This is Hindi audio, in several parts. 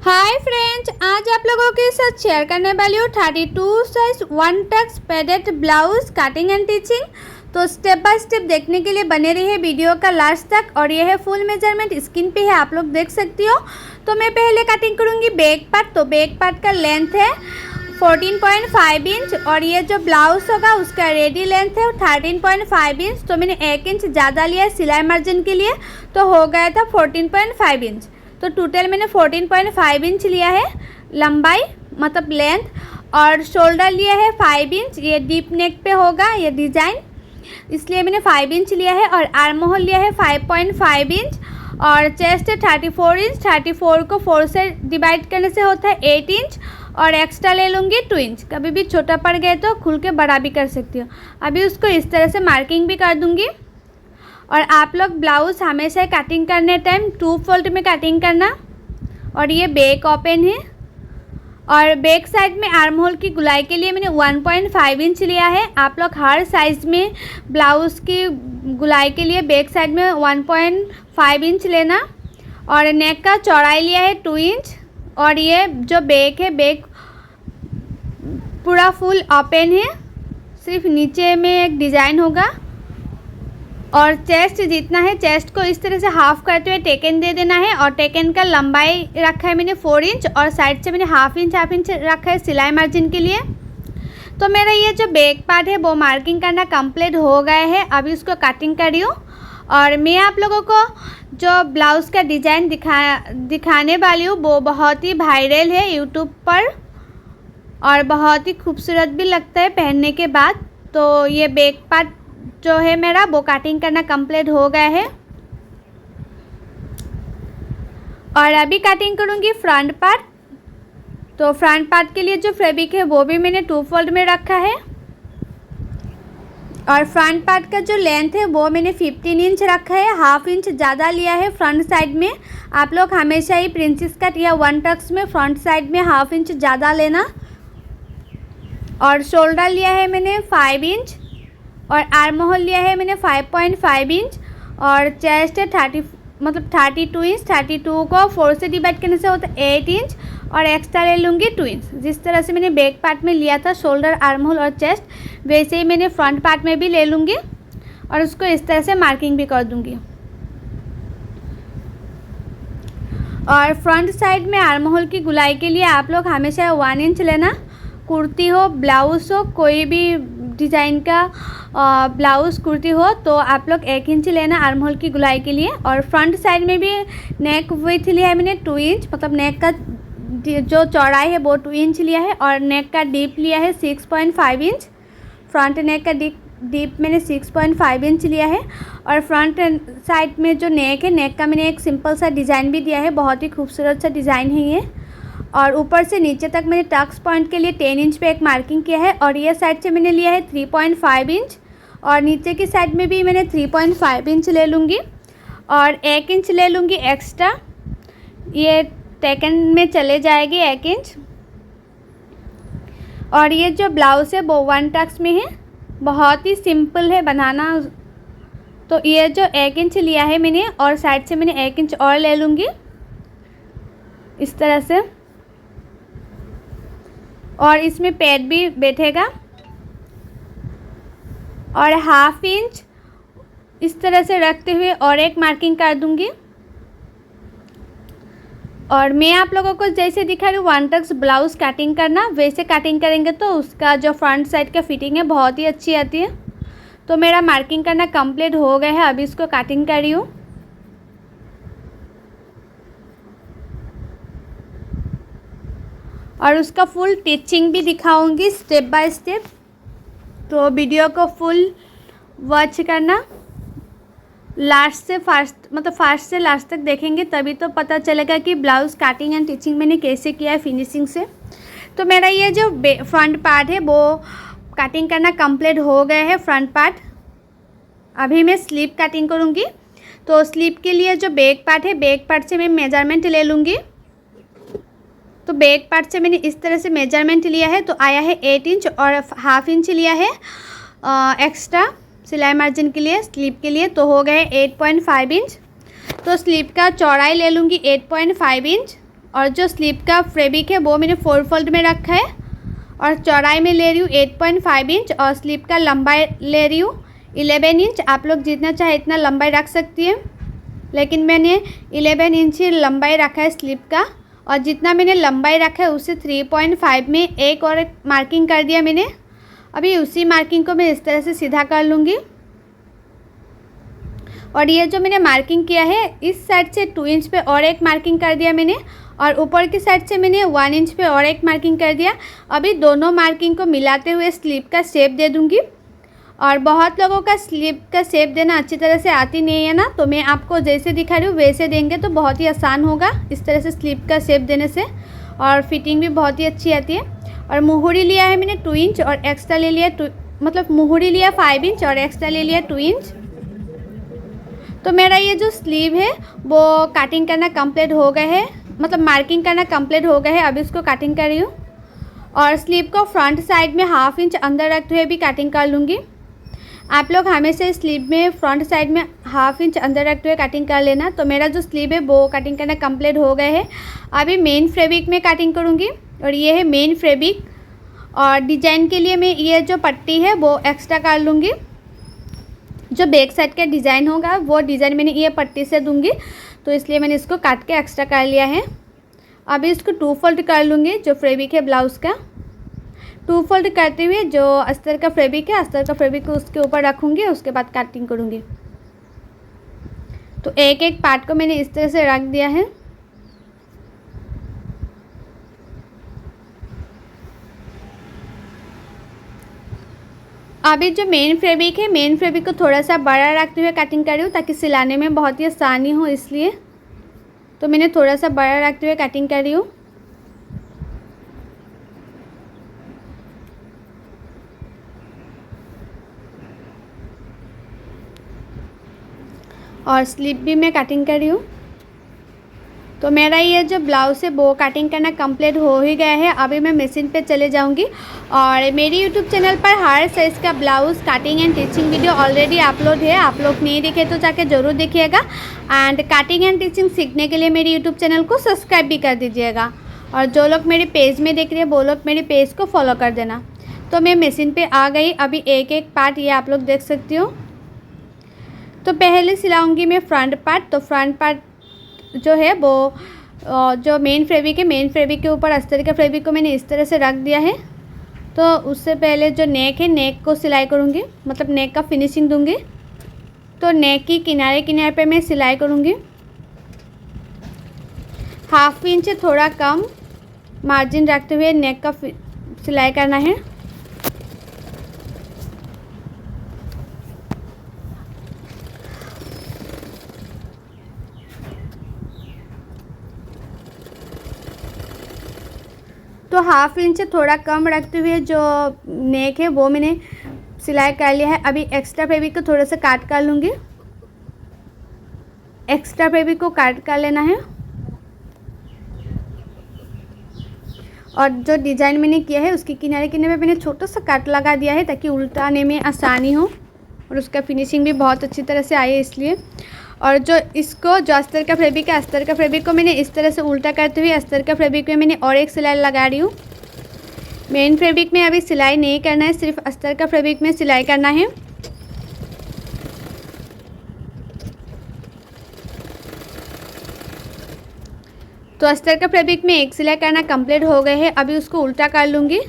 हाय फ्रेंड्स, आज आप लोगों के साथ शेयर करने वाली हूँ 32 size one Tux padded blouse cutting and teaching. तो स्टेप बाय स्टेप देखने के लिए बने रहिए वीडियो का लास्ट तक। और ये है फुल मेजरमेंट, स्क्रीन पे है, आप लोग देख सकती हो। तो मैं पहले कटिंग करूँगी बैक पार्ट। तो बैक पार्ट का लेंथ है 14.5 इंच और ये जो ब्लाउज होगा उसका रेडी लेंथ है 13.5 इंच। तो मैंने 1 इंच ज़्यादा लिया है सिलाई मार्जिन के लिए, तो हो गया था 14.5 इंच। तो टोटल मैंने 14.5 इंच लिया है लंबाई, मतलब लेंथ। और शोल्डर लिया है 5 इंच, ये डीप नेक पे होगा ये डिज़ाइन, इसलिए मैंने 5 इंच लिया है। और आर्म होल लिया है 5.5 इंच और चेस्ट है 34 इंच। 34 को 4 से डिवाइड करने से होता है 8 इंच और एक्स्ट्रा ले लूँगी 2 इंच। कभी भी छोटा पड़ गए तो खुल के बड़ा भी कर सकती हो। अभी उसको इस तरह से मार्किंग भी कर दूँगी। और आप लोग ब्लाउज़ हमेशा कटिंग करने टाइम 2 फोल्ड में कटिंग करना। और ये बैक ओपन है और बैक साइड में आर्म होल की गुलाई के लिए मैंने 1.5 इंच लिया है। आप लोग हर साइज़ में ब्लाउज़ की गुलाई के लिए बैक साइड में 1.5 इंच लेना। और नेक का चौड़ाई लिया है 2 इंच। और ये जो बैक है, बैक पूरा फुल ओपन है, सिर्फ नीचे में एक डिज़ाइन होगा। और चेस्ट जितना है, चेस्ट को इस तरह से हाफ करते हुए टेकन दे देना है। और टेकन का लंबाई रखा है मैंने 4 इंच और साइड से मैंने हाफ इंच रखा है सिलाई मार्जिन के लिए। तो मेरा ये जो बैक पार्ट है वो मार्किंग करना कंप्लीट हो गया है। अभी उसको कटिंग कर रही हूँ। और मैं आप लोगों को जो ब्लाउज़ का डिज़ाइन दिखाने वाली हूँ वो बहुत ही वायरल है यूट्यूब पर और बहुत ही खूबसूरत भी लगता है पहनने के बाद। तो ये बैक पार्ट जो है मेरा वो कटिंग करना कंप्लीट हो गया है। और अभी कटिंग करूँगी फ्रंट पार्ट। तो फ्रंट पार्ट के लिए जो फैब्रिक है वो भी मैंने 2 फोल्ड में रखा है। और फ्रंट पार्ट का जो लेंथ है वो मैंने 15 इंच रखा है, हाफ इंच ज़्यादा लिया है फ्रंट साइड में। आप लोग हमेशा ही प्रिंसेस कट या वन टक्स में फ्रंट साइड में हाफ इंच ज़्यादा लेना। और शोल्डर लिया है मैंने 5 इंच और आर्म होल लिया है मैंने 5.5 इंच। और चेस्ट है 32 इंच। 32 को 4 से डिवाइड करने से होता है 8 इंच और एक्स्ट्रा ले लूँगी 2 इंच। जिस तरह से मैंने बैक पार्ट में लिया था शोल्डर, आर्म होल और चेस्ट, वैसे ही मैंने फ्रंट पार्ट में भी ले लूँगी। और उसको इस तरह से मार्किंग भी कर दूँगी। और फ्रंट साइड में आर्म होल की गुलाई के लिए आप लोग हमेशा 1 इंच लेना। कुर्ती हो, ब्लाउज़ हो, कोई भी डिज़ाइन का ब्लाउज़ कुर्ती हो तो आप लोग 1 इंच लेना आर्म होल की गुलाई के लिए। और फ्रंट साइड में भी नेक विड्थ लिया है मैंने 2 इंच, मतलब नेक का जो चौड़ाई है वो 2 इंच लिया है। और नेक का डीप लिया है 6.5 इंच। फ्रंट नेक का डीप मैंने 6.5 इंच लिया है। और फ्रंट साइड में जो नेक है, नेक का मैंने एक सिंपल सा डिज़ाइन भी दिया है, बहुत ही खूबसूरत सा डिज़ाइन है ये। और ऊपर से नीचे तक मैंने टक्स पॉइंट के लिए 10 इंच पे एक मार्किंग किया है। और ये साइड से मैंने लिया है 3.5 इंच और नीचे की साइड में भी मैंने 3.5 इंच ले लूँगी। और 1 इंच ले लूँगी एक्स्ट्रा, ये टेकन में चले जाएगी 1 इंच। और ये जो ब्लाउज़ है वो 1 टक्स में है, बहुत ही सिंपल है बनाना। तो ये जो 1 इंच लिया है मैंने और साइड से मैंने 1 इंच और ले लूँगी इस तरह से। और इसमें पैड भी बैठेगा। और हाफ इंच इस तरह से रखते हुए और एक मार्किंग कर दूंगी। और मैं आप लोगों को जैसे दिखा रही हूँ 1 टक्स ब्लाउज़ कटिंग करना, वैसे कटिंग करेंगे तो उसका जो फ्रंट साइड का फिटिंग है बहुत ही अच्छी आती है। तो मेरा मार्किंग करना कंप्लीट हो गया है, अभी इसको कटिंग कर रही हूँ। और उसका फुल टीचिंग भी दिखाऊंगी स्टेप बाय स्टेप। तो वीडियो को फुल वॉच करना, लास्ट से फास्ट, मतलब फास्ट से लास्ट तक देखेंगे तभी तो पता चलेगा कि ब्लाउज़ कटिंग एंड टीचिंग मैंने कैसे किया है फिनिशिंग से। तो मेरा ये जो फ्रंट पार्ट है वो कटिंग करना कंप्लीट हो गया है फ्रंट पार्ट। अभी मैं स्लीव कटिंग करूँगी। तो स्लीव के लिए जो बैक पार्ट है, बैक पार्ट से मैं मेजरमेंट ले लूँगी। तो बैक पार्ट से मैंने इस तरह से मेजरमेंट लिया है, तो आया है 8 इंच और हाफ इंच लिया है एक्स्ट्रा सिलाई मार्जिन के लिए, स्लीव के लिए, तो हो गए 8.5 इंच। तो स्लीव का चौड़ाई ले लूँगी 8.5 इंच और जो स्लीव का फैब्रिक है वो मैंने 4 फोल्ड में रखा है और चौड़ाई में ले रही हूँ 8.5 इंच और स्लीव का लंबाई ले रही हूँ 11 इंच। आप लोग जितना चाहे इतना लंबाई रख सकती हैं, लेकिन मैंने 11 इंच ही लंबाई रखा है स्लीव का। और जितना मैंने लंबाई रखा है उससे 3.5 में एक और मार्किंग कर दिया मैंने। अभी उसी मार्किंग को मैं इस तरह से सीधा कर लूँगी। और ये जो मैंने मार्किंग किया है इस साइड से 2 इंच पे और एक मार्किंग कर दिया मैंने और ऊपर की साइड से मैंने 1 इंच पे और एक मार्किंग कर दिया। अभी दोनों मार्किंग को मिलाते हुए स्लीव का शेप दे दूँगी। और बहुत लोगों का स्लीव का शेप देना अच्छी तरह से आती नहीं है ना, तो मैं आपको जैसे दिखा रही हूँ वैसे देंगे तो बहुत ही आसान होगा इस तरह से स्लीव का शेप देने से, और फिटिंग भी बहुत ही अच्छी आती है। और मुहूरी लिया है मैंने 2 इंच और एक्स्ट्रा ले लिया मतलब मुहूरी लिया 5 इंच और एक्स्ट्रा ले लिया 2 इंच। तो मेरा ये जो स्लीव है वो कटिंग करना कंप्लीट हो गया है, मतलब मार्किंग करना कंप्लीट हो गया है। अभी इसको कटिंग कर रही हूँ और स्लीव को फ्रंट साइड में 1/2 इंच अंदर रखते हुए भी कटिंग कर लूँगी। आप लोग हमेशा स्लीव में फ्रंट साइड में 1/2 इंच अंदर रखते हुए कटिंग कर लेना। तो मेरा जो स्लीव है वो कटिंग करना कंप्लीट हो गया है। अभी मेन फैब्रिक में कटिंग करूँगी और ये है मेन फैब्रिक। और डिजाइन के लिए मैं ये जो पट्टी है वो एक्स्ट्रा कर लूँगी। जो बैक साइड का डिज़ाइन होगा वो डिज़ाइन मैंने ये पट्टी से दूँगी, तो इसलिए मैंने इसको काट के एक्स्ट्रा कर लिया है। अभी इसको 2 फोल्ड कर लूँगी। जो फैब्रिक है ब्लाउज़ का 2 फोल्ड करते हुए जो अस्तर का फैब्रिक है अस्तर का फैब्रिक को उसके ऊपर रखूँगी, उसके बाद कटिंग करूँगी। तो एक एक पार्ट को मैंने इस तरह से रख दिया है। अभी जो मेन फैब्रिक है मेन फैब्रिक को थोड़ा सा बड़ा रखते हुए कटिंग कर रही हूँ ताकि सिलाने में बहुत ही आसानी हो, इसलिए तो मैंने थोड़ा सा बड़ा रखते हुए कटिंग कर रही हूँ। और स्लीव भी मैं कटिंग कर रही हूँ। तो मेरा ये जो ब्लाउज़ है वो कटिंग करना कंप्लीट हो ही गया है। अभी मैं मशीन पे चले जाऊँगी और मेरी यूट्यूब चैनल पर हर साइज़ का blouse cutting and teaching video already upload है। आप लोग नहीं देखे तो जाके ज़रूर देखिएगा। एंड कटिंग एंड टीचिंग सीखने के लिए मेरी यूट्यूब चैनल को सब्सक्राइब भी कर दीजिएगा। और जो लोग मेरे पेज में देख रहे हैं वो लोग मेरे पेज को फॉलो कर देना। तो मैं मशीन पर आ गई। अभी एक एक पार्ट ये आप लोग देख सकती हो। तो पहले सिलाऊंगी मैं फ्रंट पार्ट। तो फ्रंट पार्ट जो है वो जो मेन फैब्रिक है मेन फैब्रिक के ऊपर अस्तर का फैब्रिक को मैंने इस तरह से रख दिया है। तो उससे पहले जो नेक है नेक को सिलाई करूँगी, मतलब नेक का फिनिशिंग दूँगी। तो नेक की किनारे किनारे पे मैं सिलाई करूँगी। 1/2 इंच से थोड़ा कम मार्जिन रखते हुए नेक का सिलाई करना है। तो 1/2 इंच से थोड़ा कम रखते हुए जो नेक है वो मैंने सिलाई कर लिया है। अभी एक्स्ट्रा फैब्रिक को थोड़ा सा काट कर लूँगी। एक्स्ट्रा फैब्रिक को काट कर लेना है। और जो डिज़ाइन मैंने किया है उसके किनारे किनारे पे मैंने छोटा सा काट लगा दिया है ताकि उल्टाने में आसानी हो और उसका फिनिशिंग भी बहुत अच्छी तरह से आए, इसलिए। और जो इसको जो अस्तर का फैब्रिक है अस्तर का फैब्रिक को मैंने इस तरह से उल्टा करते हुए अस्तर का फैब्रिक में मैंने और एक सिलाई लगा रही हूँ। मेन फैब्रिक में अभी सिलाई नहीं करना है, सिर्फ अस्तर का फैब्रिक में सिलाई करना है। तो अस्तर का फैब्रिक में एक सिलाई करना कंप्लीट हो गए है। अभी उसको उल्टा कर लूँगी।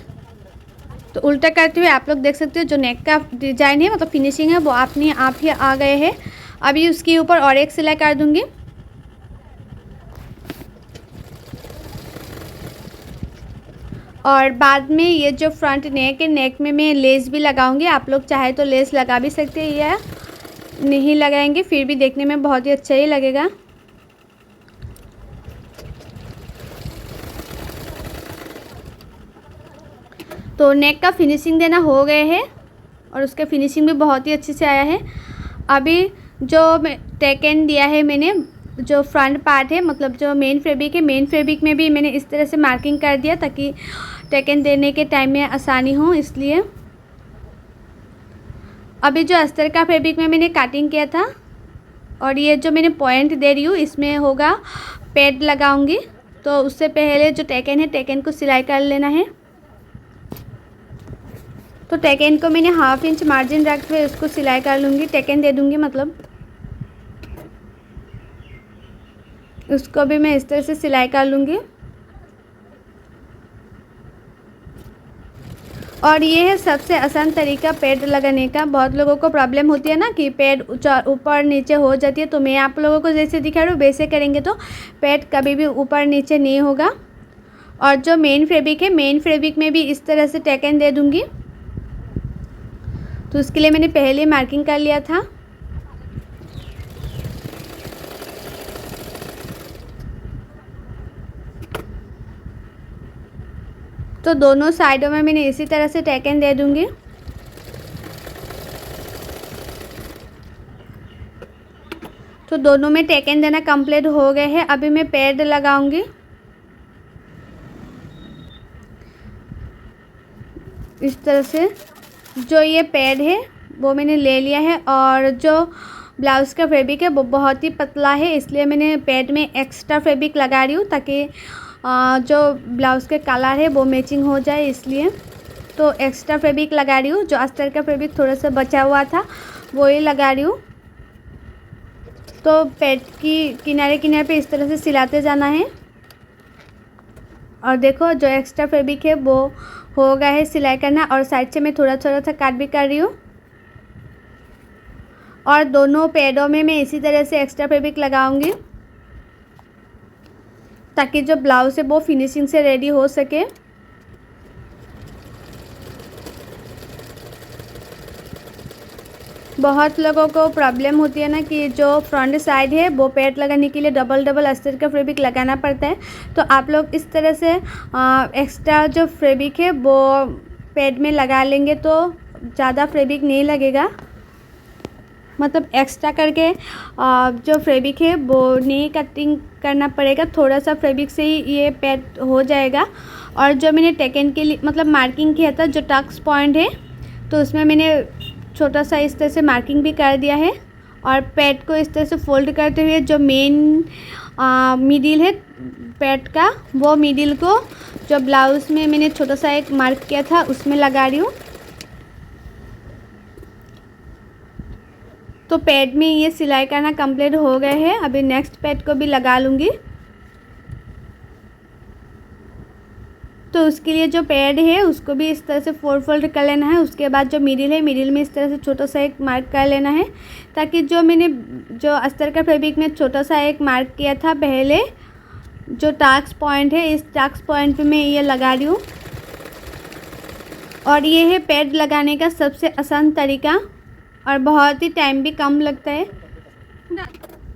तो उल्टा करते हुए आप लोग देख सकते हो जो नेक का डिज़ाइन है मतलब फिनिशिंग है वो अपने आप ही आ गए हैं। अभी उसके ऊपर और एक सिलाई कर दूँगी। और बाद में ये जो फ्रंट नेक है नेक में मैं लेस भी लगाऊंगी। आप लोग चाहे तो लेस लगा भी सकते हैं या नहीं लगाएंगे फिर भी देखने में बहुत ही अच्छा ही लगेगा। तो नेक का फिनिशिंग देना हो गए है और उसका फिनिशिंग भी बहुत ही अच्छे से आया है। अभी जो टेकन दिया है मैंने जो फ्रंट पार्ट है मतलब जो मेन फैब्रिक है मेन फैब्रिक में भी मैंने इस तरह से मार्किंग कर दिया ताकि टेकन देने के टाइम में आसानी हो, इसलिए। अभी जो अस्तर का फैब्रिक में मैंने कटिंग किया था और ये जो मैंने पॉइंट दे रही हूँ इसमें होगा पैड लगाऊंगी। तो उससे पहले जो टेकन है, टेकन को सिलाई कर लेना है। तो टेकन को मैंने 1/2 इंच मार्जिन रख के उसको सिलाई कर लूँगी, टेकन दे दूँगी मतलब। उसको भी मैं इस तरह से सिलाई कर लूँगी। और ये है सबसे आसान तरीका पैड लगाने का। बहुत लोगों को प्रॉब्लम होती है ना कि पैड ऊपर नीचे हो जाती है, तो मैं आप लोगों को जैसे दिखा रही हूँ वैसे करेंगे तो पैड कभी भी ऊपर नीचे नहीं होगा। और जो मेन फैब्रिक है, मेन फैब्रिक में भी इस तरह से टेकन दे दूँगी। तो उसके लिए मैंने पहले मार्किंग कर लिया था। तो दोनों साइडों में मैंने इसी तरह से टेकन दे दूँगी। तो दोनों में टेकन देना कंप्लीट हो गए हैं। अभी मैं पैड लगाऊंगी। इस तरह से जो ये पैड है वो मैंने ले लिया है। और जो ब्लाउज़ का फैब्रिक है वो बहुत ही पतला है, इसलिए मैंने पैड में एक्स्ट्रा फैब्रिक लगा रही हूँ ताकि जो ब्लाउज़ के कलर है वो मैचिंग हो जाए, इसलिए तो एक्स्ट्रा फैब्रिक लगा रही हूँ। जो अस्तर का फैब्रिक थोड़ा सा बचा हुआ था वो ही लगा रही हूँ। तो पैड की किनारे किनारे पे इस तरह से सिलाते जाना है। और देखो जो एक्स्ट्रा फैब्रिक है वो हो गया है सिलाई करना। और साइड से मैं थोड़ा थोड़ा सा काट भी कर रही हूँ। और दोनों पैडों में मैं इसी तरह से एक्स्ट्रा फैब्रिक लगाऊंगी ताकि जो ब्लाउज़ है वो फिनिशिंग से रेडी हो सके। बहुत लोगों को प्रॉब्लम होती है ना कि जो फ्रंट साइड है वो पैड लगाने के लिए डबल डबल अस्तर का फैब्रिक लगाना पड़ता है। तो आप लोग इस तरह से एक्स्ट्रा जो फैब्रिक है वो पैड में लगा लेंगे तो ज़्यादा फैब्रिक नहीं लगेगा। मतलब एक्स्ट्रा करके जो फैब्रिक है वो नहीं कटिंग करना पड़ेगा, थोड़ा सा फैब्रिक से ही ये पैड हो जाएगा। और जो मैंने टेकन के लिए मतलब मार्किंग किया था, जो टक्स पॉइंट है, तो उसमें मैंने छोटा सा इस तरह से मार्किंग भी कर दिया है। और पैड को इस तरह से फोल्ड करते हुए जो मेन मिडिल है पैड का, वो मिडिल को जो ब्लाउज़ में मैंने छोटा सा एक मार्क किया था उसमें लगा रही हूँ। तो पैड में ये सिलाई करना कंप्लीट हो गया है। अभी नेक्स्ट पैड को भी लगा लूँगी। तो उसके लिए जो पैड है उसको भी इस तरह से फोल्ड कर लेना है। उसके बाद जो मिडिल है, मिडिल में इस तरह से छोटा सा एक मार्क कर लेना है ताकि जो मैंने जो अस्तर का फैब्रिक में छोटा सा एक मार्क किया था पहले, जो टाक्स पॉइंट है, इस टाक्स पॉइंट पे मैं ये लगा रही हूँ। और ये है पैड लगाने का सबसे आसान तरीका और बहुत ही टाइम भी कम लगता है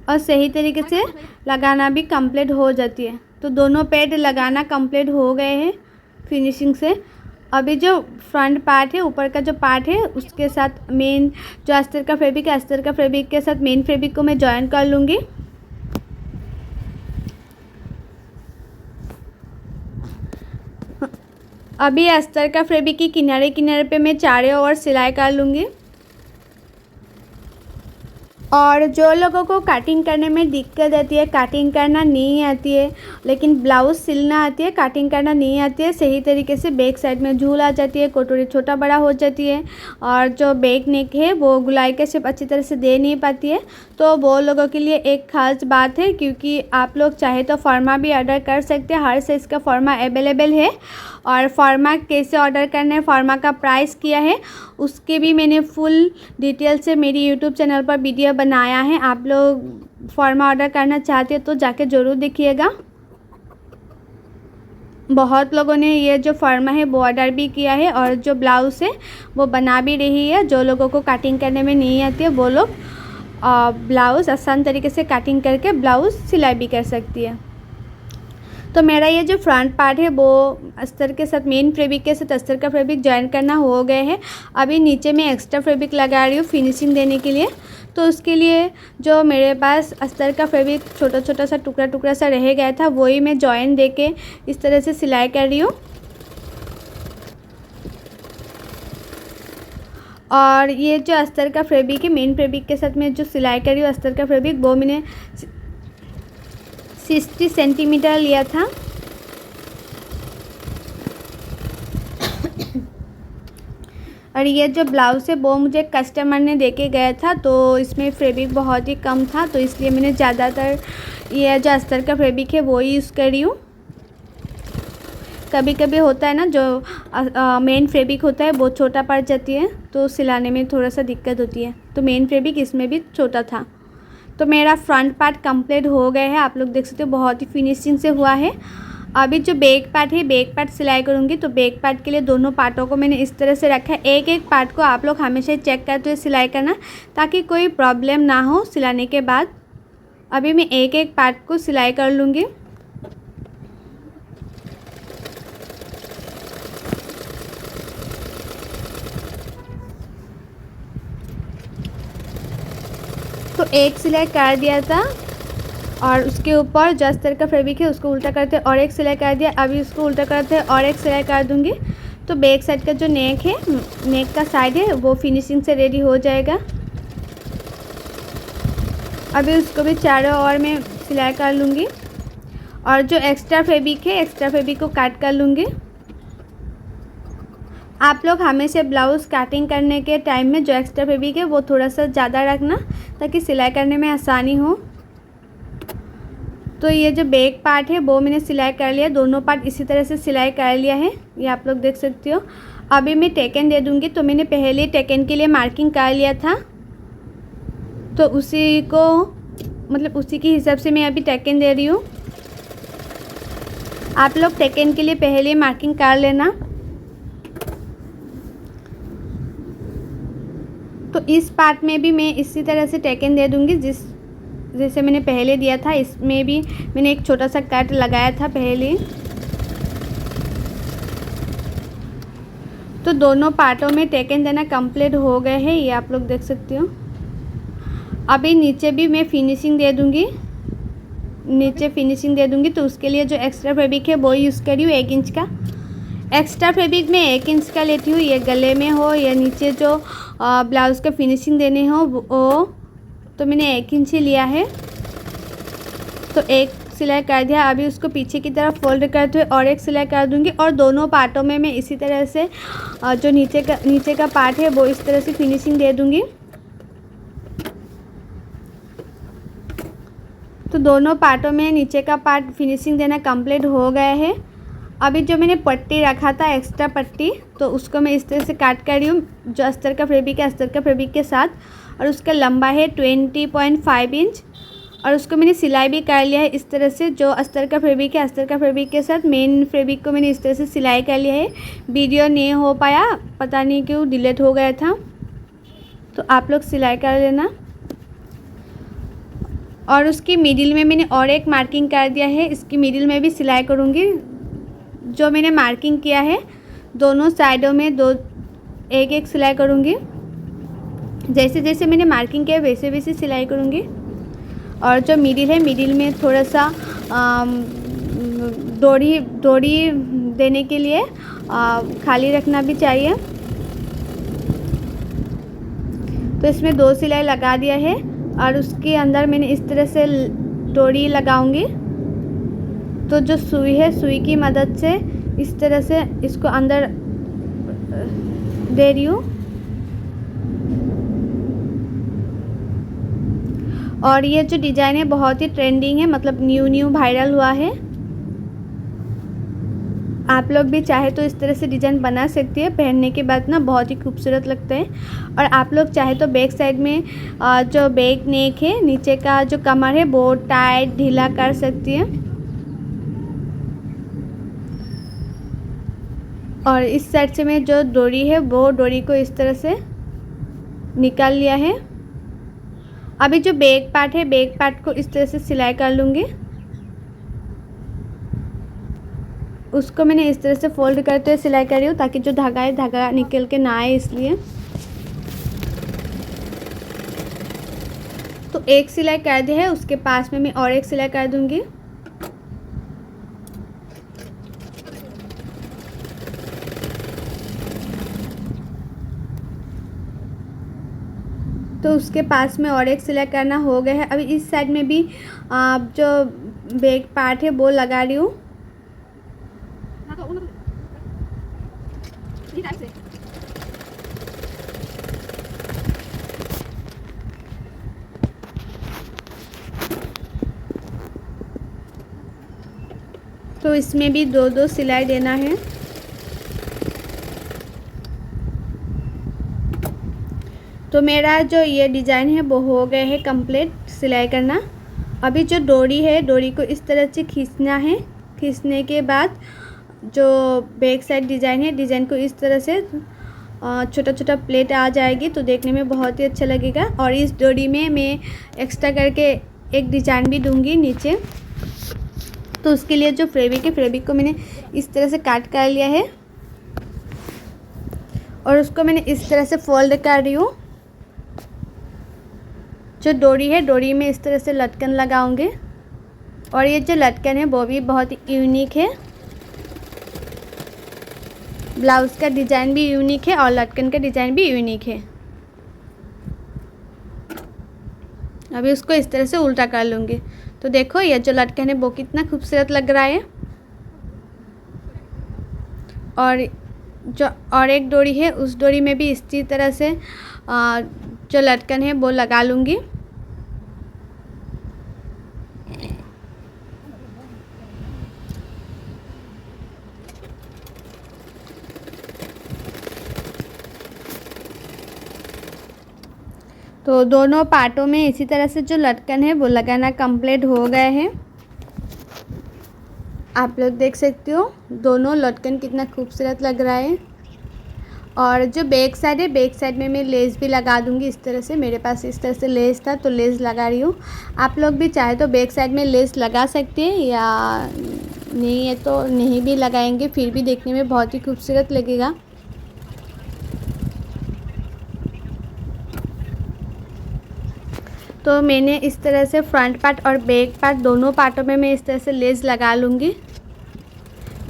और सही तरीके से लगाना भी कंप्लीट हो जाती है। तो दोनों पैड लगाना कंप्लीट हो गए हैं फिनिशिंग से। अभी जो फ्रंट पार्ट है, ऊपर का जो पार्ट है, उसके साथ मेन जो अस्तर का फैब्रिक है, अस्तर का फैब्रिक के साथ मेन फैब्रिक को मैं जॉइन कर लूँगी। अभी अस्तर का फैब्रिक की किनारे किनारे पे मैं चारों ओर सिलाई कर लूँगी। और जो लोगों को कटिंग करने में दिक्कत आती है, कटिंग करना नहीं आती है लेकिन ब्लाउज़ सिलना आती है, कटिंग करना नहीं आती है, सही तरीके से बैक साइड में झूल आ जाती है, कटोरी छोटा बड़ा हो जाती है और जो बैक नेक है वो गुलाई का शेप अच्छी तरह से दे नहीं पाती है, तो वो लोगों के लिए एक ख़ास बात है। क्योंकि आप लोग चाहे तो फॉर्मा भी ऑर्डर कर सकते हैं, हर साइज़ का फॉर्मा अवेलेबल है। और फॉर्मा कैसे ऑर्डर करना है, फॉर्मा का प्राइस क्या है, उसके भी मैंने फुल डिटेल से मेरी यूट्यूब चैनल पर वीडियो बनाया है। आप लोग फॉर्मा ऑर्डर करना चाहते हो तो जाके ज़रूर देखिएगा। बहुत लोगों ने ये जो फॉर्मा है वो ऑर्डर भी किया है और जो ब्लाउज़ है वो बना भी रही है। जो लोगों को कटिंग करने में नहीं आती है वो लोग ब्लाउज़ आसान तरीके से कटिंग करके ब्लाउज़ सिलाई भी कर सकती है। तो मेरा ये जो फ्रंट पार्ट है वो अस्तर के साथ मेन फैब्रिक के साथ अस्तर का फैब्रिक जॉइन करना हो गए है। अभी नीचे में एक्स्ट्रा फैब्रिक लगा रही हूँ फिनिशिंग देने के लिए। तो उसके लिए जो मेरे पास अस्तर का फैब्रिक छोटा छोटा सा टुकड़ा टुकड़ा सा रह गया था वही मैं जॉइन देके इस तरह से सिलाई कर रही हूँ। और ये जो अस्तर का फैब्रिक है, मेन फैब्रिक के साथ में जो सिलाई कर रही हूँ अस्तर का फैब्रिक, वो मैंने 60 सेंटीमीटर लिया था। और ये जो ब्लाउज़ है वो मुझे कस्टमर ने देके गया था, तो इसमें फैब्रिक बहुत ही कम था, तो इसलिए मैंने ज़्यादातर ये जो अस्तर का फैब्रिक है वो ही यूज़ कर रही हूँ। कभी कभी होता है ना, जो मेन फैब्रिक होता है वो छोटा पड़ जाती है, तो सिलाने में थोड़ा सा दिक्कत होती है, तो मेन फैब्रिक इसमें भी छोटा था। तो मेरा फ्रंट पार्ट कंप्लीट हो गया है, आप लोग देख सकते हो बहुत ही फिनिशिंग से हुआ है। अभी जो बैक पार्ट है, बैक पार्ट सिलाई करूँगी, तो बैक पार्ट के लिए दोनों पार्टों को मैंने इस तरह से रखा है। एक एक पार्ट को आप लोग हमेशा चेक करते हुए सिलाई करना, ताकि कोई प्रॉब्लम ना हो सिलाने के बाद। अभी मैं एक एक पार्ट को सिलाई कर लूँगी। तो एक सिलाई कर दिया था और उसके ऊपर जो अस्तर का फैब्रिक है उसको उल्टा करते और एक सिलाई कर दिया। अभी उसको उल्टा करते और एक सिलाई कर दूंगी, तो बैक साइड का जो नेक है, नेक का साइड है, वो फिनिशिंग से रेडी हो जाएगा। अभी उसको भी चारों ओर में सिलाई कर लूँगी और जो एक्स्ट्रा फैब्रिक है, एक्स्ट्रा फैब्रिक को काट कर लूँगी। आप लोग हमेशा ब्लाउज़ कटिंग करने के टाइम में जो एक्स्ट्रा फैब्रिक है वो थोड़ा सा ज़्यादा रखना, ताकि सिलाई करने में आसानी हो। तो ये जो बैक पार्ट है वो मैंने सिलाई कर लिया, दोनों पार्ट इसी तरह से सिलाई कर लिया है, ये आप लोग देख सकते हो। अभी मैं टेकन दे दूँगी, तो मैंने पहले टेकन के लिए मार्किंग कर लिया था, तो उसी को मतलब उसी के हिसाब से मैं अभी टेकन दे रही हूँ। आप लोग टेकन के लिए पहले मार्किंग कर लेना। तो इस पार्ट में भी मैं इसी तरह से टेकन दे दूँगी, जैसे मैंने पहले दिया था। इसमें भी मैंने एक छोटा सा कट लगाया था पहले। तो दोनों पार्टों में टेकन देना कंप्लीट हो गए हैं, ये आप लोग देख सकते हो। अभी नीचे भी मैं फिनिशिंग दे दूँगी, नीचे फिनिशिंग दे दूँगी। तो उसके लिए जो एक्स्ट्रा फैब्रिक है वो यूज़ करी हूँ 1 इंच का। एक्स्ट्रा फैब्रिक मैं 1 इंच का लेती हूँ, ये गले में हो या नीचे जो ब्लाउज़ का फिनिशिंग देने हो वो, तो मैंने 1 इंच ही लिया है। तो एक सिलाई कर दिया। अभी उसको पीछे की तरफ फोल्ड करते हुए और एक सिलाई कर दूंगी, और दोनों पार्टों में मैं इसी तरह से जो नीचे का पार्ट है वो इस तरह से फिनिशिंग दे दूंगी। तो दोनों पार्टों में नीचे का पार्ट फिनिशिंग देना कंप्लीट हो गया है। अभी जो मैंने पट्टी रखा था, एक्स्ट्रा पट्टी, तो उसको मैं इस तरह से काट कर रही हूँ, जो अस्तर का फैब्रिक है अस्तर का फैब्रिक के साथ, और उसका लंबा है 20.5 इंच। और उसको मैंने सिलाई भी कर लिया है इस तरह से, जो अस्तर का फैब्रिक है अस्तर का फैब्रिक के साथ मेन फैब्रिक को मैंने इस तरह से सिलाई कर लिया है। वीडियो नहीं हो पाया, पता नहीं क्यों डिलीट हो गया था, तो आप लोग सिलाई कर लेना। और उसकी मिडिल में मैंने और एक मार्किंग कर दिया है, इसकी मिडिल में भी सिलाई करूँगी। जो मैंने मार्किंग किया है दोनों साइडों में एक एक सिलाई करूँगी। जैसे जैसे मैंने मार्किंग किया वैसे वैसे सिलाई करूँगी। और जो मिडिल है, मिडिल में थोड़ा सा डोरी देने के लिए खाली रखना भी चाहिए। तो इसमें 2 सिलाई लगा दिया है, और उसके अंदर मैंने इस तरह से डोरी लगाऊंगी। तो जो सुई है, सुई की मदद से इस तरह से इसको अंदर दे रही हूँ। और ये जो डिज़ाइन है बहुत ही ट्रेंडिंग है, मतलब न्यू वायरल हुआ है। आप लोग भी चाहे तो इस तरह से डिज़ाइन बना सकती है, पहनने के बाद ना बहुत ही खूबसूरत लगता है। और आप लोग चाहे तो बैक साइड में जो बैक नेक है, नीचे का जो कमर है वो टाइट ढीला कर सकती है। और इस साइड से मैं जो डोरी है वो डोरी को इस तरह से निकाल लिया है। अभी जो बैक पार्ट है, बैक पार्ट को इस तरह से सिलाई कर लूँगी। उसको मैंने इस तरह से फोल्ड करते हुए सिलाई कर रही हूँ, ताकि जो धागा है धागा निकल के ना आए, इसलिए। तो एक सिलाई कर दी है, उसके पास में मैं और एक सिलाई कर दूँगी। तो उसके पास में और एक सिलाई करना हो गया है। अभी इस साइड में भी जो बैक पार्ट है वो लगा रही हूँ। तो इसमें भी 2-2 सिलाई देना है। तो मेरा जो ये डिज़ाइन है वो हो गया है कंप्लीट सिलाई करना। अभी जो डोरी है, डोरी को इस तरह से खींचना है। खींचने के बाद जो बैक साइड डिज़ाइन है, डिज़ाइन को इस तरह से छोटा छोटा प्लेट आ जाएगी तो देखने में बहुत ही अच्छा लगेगा। और इस डोरी में मैं एक्स्ट्रा करके एक डिज़ाइन भी दूंगी नीचे। तो उसके लिए जो फैब्रिक है, फैब्रिक को मैंने इस तरह से काट कर लिया है और उसको मैंने इस तरह से फोल्ड कर रही हूँ। जो डोरी है, डोरी में इस तरह से लटकन लगाऊंगी। और ये जो लटकन है वो भी बहुत यूनिक है। ब्लाउज़ का डिज़ाइन भी यूनिक है और लटकन का डिज़ाइन भी यूनिक है। अभी उसको इस तरह से उल्टा कर लूँगी। तो देखो ये जो लटकन है वो कितना खूबसूरत लग रहा है। और एक डोरी है, उस डोरी में भी इसी तरह से जो लटकन है वो लगा लूँगी। तो दोनों पार्टों में इसी तरह से जो लटकन है वो लगाना कंप्लीट हो गया है। आप लोग देख सकते हो दोनों लटकन कितना खूबसूरत लग रहा है। और जो बैक साइड है, बैक साइड में मैं लेस भी लगा दूंगी इस तरह से। मेरे पास इस तरह से लेस था तो लेस लगा रही हूँ। आप लोग भी चाहे तो बैक साइड में लेस लगा सकते हैं या नहीं है तो नहीं भी लगाएंगे, फिर भी देखने में बहुत ही खूबसूरत लगेगा। तो मैंने इस तरह से फ्रंट पार्ट और बैक पार्ट दोनों पार्टों में मैं इस तरह से लेस लगा लूँगी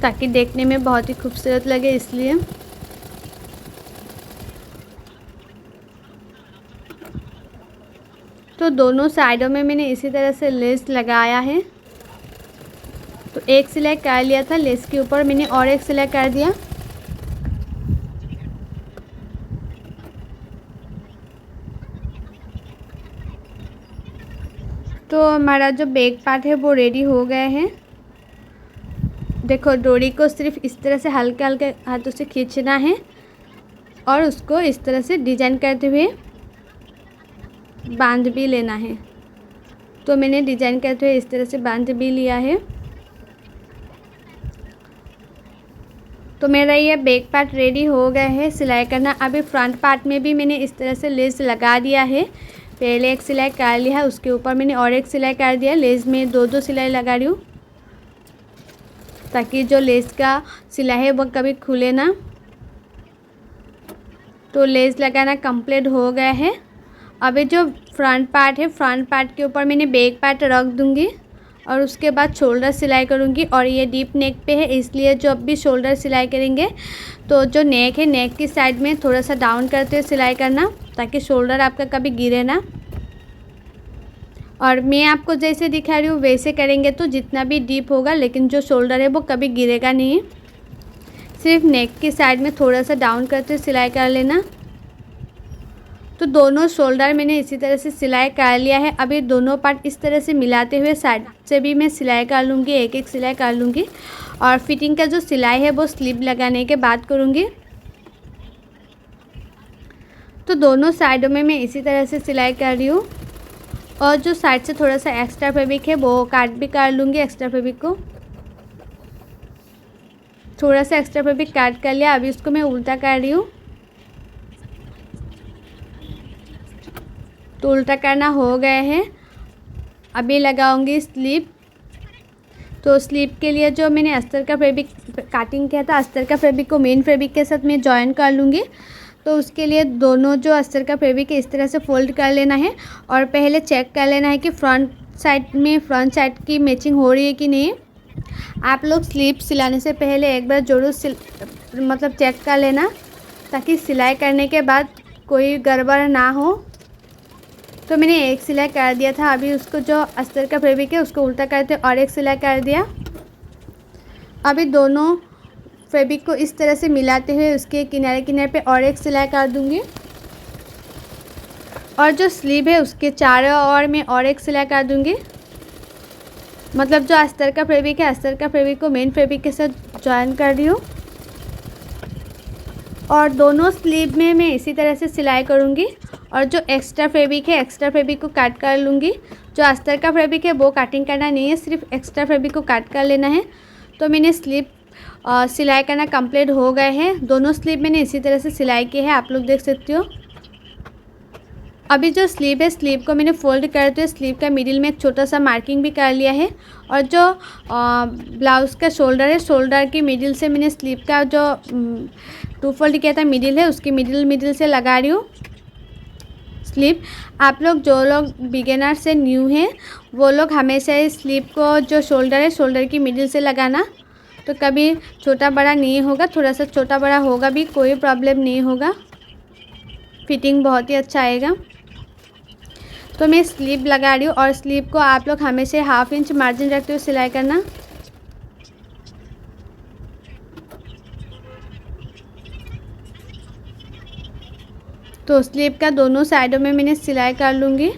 ताकि देखने में बहुत ही खूबसूरत लगे, इसलिए। तो दोनों साइडों में मैंने इसी तरह से लेस लगाया है। तो एक सिलाई कर लिया था, लेस के ऊपर मैंने और एक सिलाई कर दिया। तो हमारा जो बैक पार्ट है वो रेडी हो गया है। देखो डोरी को सिर्फ इस तरह से हल्के हल्के हाथों से खींचना है और उसको इस तरह से डिजाइन करते हुए बांध भी लेना है। तो मैंने डिजाइन करते हुए इस तरह से बांध भी लिया है। तो मेरा ये बैक पार्ट रेडी हो गया है सिलाई करना। अभी फ्रंट पार्ट में भी मैंने इस तरह से लेस लगा दिया है। पहले एक सिलाई कर लिया है, उसके ऊपर मैंने और एक सिलाई कर दिया। लेस में 2-2 सिलाई लगा रही हूँ ताकि जो लेस का सिलाई है वो कभी खुले ना। तो लेस लगाना कंप्लीट हो गया है। अभी जो फ्रंट पार्ट है, फ्रंट पार्ट के ऊपर मैंने बैक पार्ट रख दूँगी और उसके बाद शोल्डर सिलाई करूँगी। और ये डीप नेक पे है, इसलिए जब भी शोल्डर सिलाई करेंगे तो जो नेक है, नेक की साइड में थोड़ा सा डाउन करते हुए सिलाई करना ताकि शोल्डर आपका कभी गिरे ना। और मैं आपको जैसे दिखा रही हूँ वैसे करेंगे तो जितना भी डीप होगा, लेकिन जो शोल्डर है वो कभी गिरेगा नहीं। सिर्फ नेक की साइड में थोड़ा सा डाउन करते हुए सिलाई कर लेना। तो दोनों शोल्डर मैंने इसी तरह से सिलाई कर लिया है। अभी दोनों पार्ट इस तरह से मिलाते हुए साइड से भी मैं सिलाई कर लूँगी, एक एक सिलाई कर लूँगी। और फिटिंग का जो सिलाई है वो स्लिप लगाने के बाद करूँगी। तो दोनों साइडों में मैं इसी तरह से सिलाई कर रही हूँ। और जो साइड से थोड़ा सा एक्स्ट्रा फैब्रिक है वो काट भी कर लूँगी। एक्स्ट्रा फैब्रिक को थोड़ा सा एक्स्ट्रा फैब्रिक काट कर लिया। अभी उसको मैं उल्टा कर रही हूँ। तो उल्टा करना हो गया है। अभी लगाऊंगी स्लीप। तो स्लीप के लिए जो मैंने अस्तर का फैब्रिक काटिंग किया था, अस्तर का फैब्रिक को मेन फैब्रिक के साथ मैं जॉइन कर लूँगी। तो उसके लिए दोनों जो अस्तर का फैब्रिक है इस तरह से फोल्ड कर लेना है और पहले चेक कर लेना है कि फ्रंट साइड की मैचिंग हो रही है कि नहीं। आप लोग स्लीप सिलाने से पहले एक बार ज़रूर चेक कर लेना ताकि सिलाई करने के बाद कोई गड़बड़ ना हो। तो मैंने एक सिलाई कर दिया था। अभी उसको जो अस्तर का फैब्रिक है उसको उल्टा करते और एक सिलाई कर दिया। अभी दोनों फैब्रिक को इस तरह से मिलाते हुए उसके किनारे किनारे पे और एक सिलाई कर दूंगी और जो स्लीव है उसके चारों ओर में और एक सिलाई कर दूंगी। मतलब जो अस्तर का फैब्रिक है, अस्तर का फैब्रिक को मेन फैब्रिक के साथ जॉइन कर रही हूँ और दोनों स्लीव में मैं इसी तरह से सिलाई करूँगी। और जो एक्स्ट्रा फैब्रिक है, एक्स्ट्रा फैब्रिक को काट कर लूँगी। जो अस्तर का फैब्रिक है वो काटिंग करना नहीं है, सिर्फ एक्स्ट्रा फैब्रिक को काट कर लेना है। तो मैंने स्लीव सिलाई करना कंप्लीट हो गए हैं। दोनों स्लीव मैंने इसी तरह से सिलाई की है, आप लोग देख सकते हो। अभी जो स्लीव है, स्लीव को मैंने फोल्ड करते हुए स्लीव का मिडिल में एक छोटा सा मार्किंग भी कर लिया है। और जो ब्लाउज़ का शोल्डर है, शोल्डर की मिडिल से मैंने स्लीव का जो 2 फोल्ड किया था मिडिल है उसकी मिडिल से लगा रही हूँ स्लीव। आप लोग जो लोग बिगिनर से न्यू हैं वो लोग हमेशा इस स्लीव को जो शोल्डर है, शोल्डर की मिडिल से लगाना, तो कभी छोटा बड़ा नहीं होगा। थोड़ा सा छोटा बड़ा होगा भी कोई प्रॉब्लम नहीं होगा, फिटिंग बहुत ही अच्छा आएगा। तो मैं स्लीव लगा रही हूँ और स्लीव को आप लोग हमेशा 1/2 इंच मार्जिन रखते हुए सिलाई करना। तो स्लीव का दोनों साइडों में मैंने सिलाई कर लूँगी।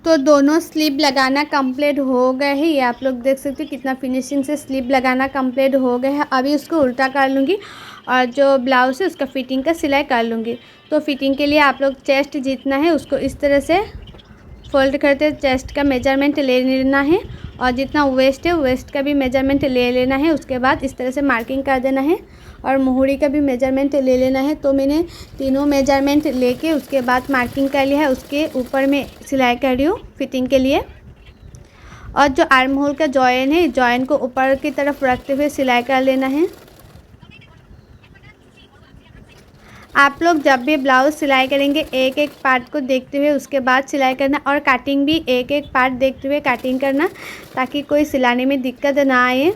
तो दोनों स्लीव लगाना कंप्लीट हो गए हैं। ये आप लोग देख सकते हो कितना फिनिशिंग से स्लीव लगाना कंप्लीट हो गया है। अभी उसको उल्टा कर लूँगी और जो ब्लाउज़ है उसका फिटिंग का सिलाई कर लूँगी। तो फिटिंग के लिए आप लोग चेस्ट जितना है उसको इस तरह से फोल्ड करते चेस्ट का मेजरमेंट ले लेना है और जितना वेस्ट है वेस्ट का भी मेजरमेंट ले लेना है। उसके बाद इस तरह से मार्किंग कर देना है और मोहरी का भी मेजरमेंट ले लेना है। तो मैंने तीनों मेजरमेंट लेके उसके बाद मार्किंग कर लिया है। उसके ऊपर में सिलाई कर रही हूँ फिटिंग के लिए। और जो आर्म होल का जॉइन है, जॉइन को ऊपर की तरफ रखते हुए सिलाई कर लेना है। आप लोग जब भी ब्लाउज़ सिलाई करेंगे एक एक पार्ट को देखते हुए उसके बाद सिलाई करना और कटिंग भी एक एक पार्ट देखते हुए कटिंग करना, ताकि कोई सिलाने में दिक्कत ना आए।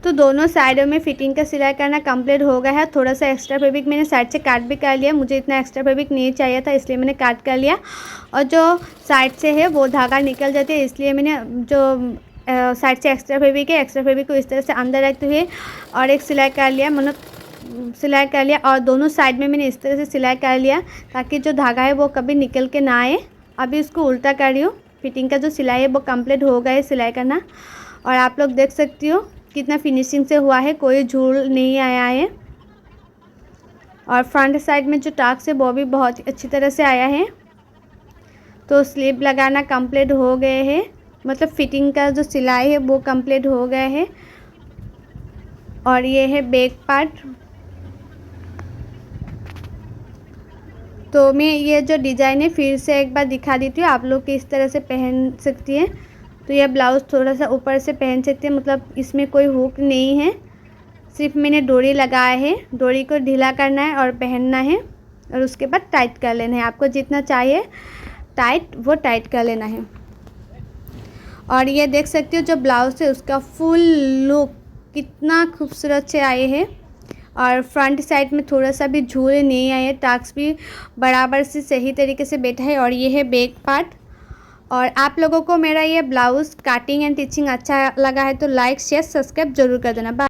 तो दोनों साइडों में फिटिंग का सिलाई करना कंप्लीट हो गया है। थोड़ा सा एक्स्ट्रा फैब्रिक मैंने साइड से काट भी कर लिया, मुझे इतना एक्स्ट्रा फैब्रिक नहीं चाहिए था इसलिए मैंने काट कर लिया। और जो साइड से है वो धागा निकल जाते हैं इसलिए मैंने जो साइड से एक्स्ट्रा फैब्रिक है, एक्स्ट्रा फैब्रिक को इस तरह से अंदर रखते हुए और एक सिलाई कर लिया, मतलब सिलाई कर लिया। और दोनों साइड में मैंने इस तरह से सिलाई कर लिया ताकि जो धागा है वो कभी निकल के ना आए। अभी इसको उल्टा कर रही हूँ। फिटिंग का जो सिलाई है वो कंप्लीट हो गया है सिलाई करना। और आप लोग देख सकती हो कितना फिनिशिंग से हुआ है, कोई झूल नहीं आया है। और फ्रंट साइड में जो टाक्स है वो भी बहुत ही अच्छी तरह से आया है। तो स्लीव लगाना कंप्लीट हो गए हैं, मतलब फिटिंग का जो सिलाई है वो कंप्लीट हो गया है। और ये है बैक पार्ट। तो मैं ये जो डिज़ाइन है फिर से एक बार दिखा देती हूँ, आप लोग किस तरह से पहन सकती हैं। तो यह ब्लाउज़ थोड़ा सा ऊपर से पहन सकते हैं, मतलब इसमें कोई हुक नहीं है, सिर्फ मैंने डोरी लगाया है। डोरी को ढीला करना है और पहनना है और उसके बाद टाइट कर लेना है। आपको जितना चाहिए टाइट वो टाइट कर लेना है। और ये देख सकते हो जो ब्लाउज़ है उसका फुल लुक कितना खूबसूरत से आए हैं। और फ्रंट साइड में थोड़ा सा भी झूल नहीं आए, टाक्स भी बराबर से सही तरीके से बैठा है। और ये है बैक पार्ट। और आप लोगों को मेरा ये ब्लाउज़ कटिंग एंड टिचिंग अच्छा लगा है तो लाइक शेयर सब्सक्राइब जरूर कर देना। बाय।